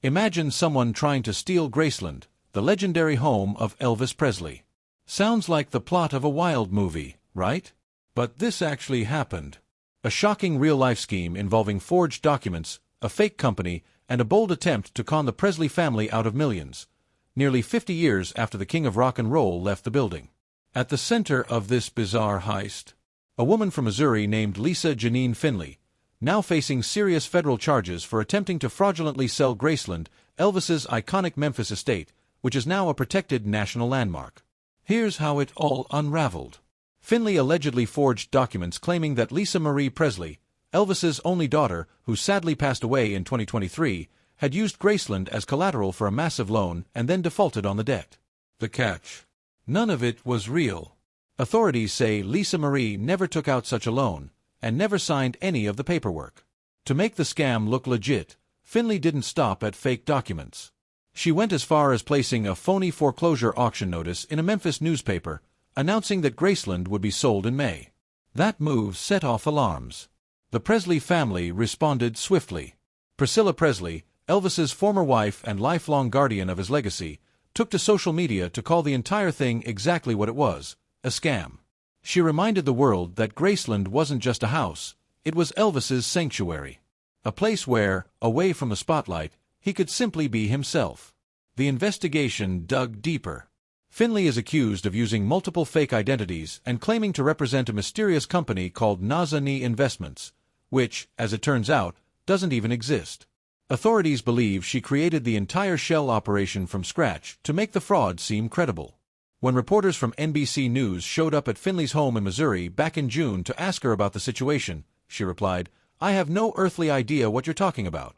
Imagine someone trying to steal Graceland, the legendary home of Elvis Presley. Sounds like the plot of a wild movie, right? But this actually happened. A shocking real-life scheme involving forged documents, a fake company, and a bold attempt to con the Presley family out of millions, nearly 50 years after the king of rock and roll left the building. At the center of this bizarre heist, a woman from Missouri named Lisa Janine Finley, now facing serious federal charges for attempting to fraudulently sell Graceland, Elvis's iconic Memphis estate, which is now a protected national landmark. Here's how it all unraveled. Finley allegedly forged documents claiming that Lisa Marie Presley, Elvis's only daughter, who sadly passed away in 2023, had used Graceland as collateral for a massive loan and then defaulted on the debt. The catch: none of it was real. Authorities say Lisa Marie never took out such a loan and never signed any of the paperwork. To make the scam look legit, Finley didn't stop at fake documents. She went as far as placing a phony foreclosure auction notice in a Memphis newspaper, announcing that Graceland would be sold in May. That move set off alarms. The Presley family responded swiftly. Priscilla Presley, Elvis's former wife and lifelong guardian of his legacy, took to social media to call the entire thing exactly what it was: a scam. She reminded the world that Graceland wasn't just a house, it was Elvis's sanctuary. A place where, away from the spotlight, he could simply be himself. The investigation dug deeper. Finley is accused of using multiple fake identities and claiming to represent a mysterious company called Nazani Investments, which, as it turns out, doesn't even exist. Authorities believe she created the entire shell operation from scratch to make the fraud seem credible. When reporters from NBC News showed up at Finley's home in Missouri back in June to ask her about the situation, she replied, "I have no earthly idea what you're talking about."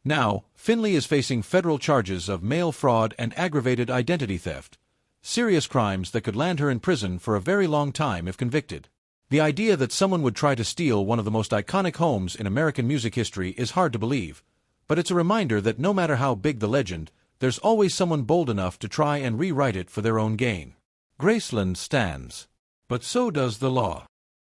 Now, Finley is facing federal charges of mail fraud and aggravated identity theft, serious crimes that could land her in prison for a very long time if convicted. The idea that someone would try to steal one of the most iconic homes in American music history is hard to believe, but it's a reminder that no matter how big the legend, there's always someone bold enough to try and rewrite it for their own gain. Graceland stands. But so does the law.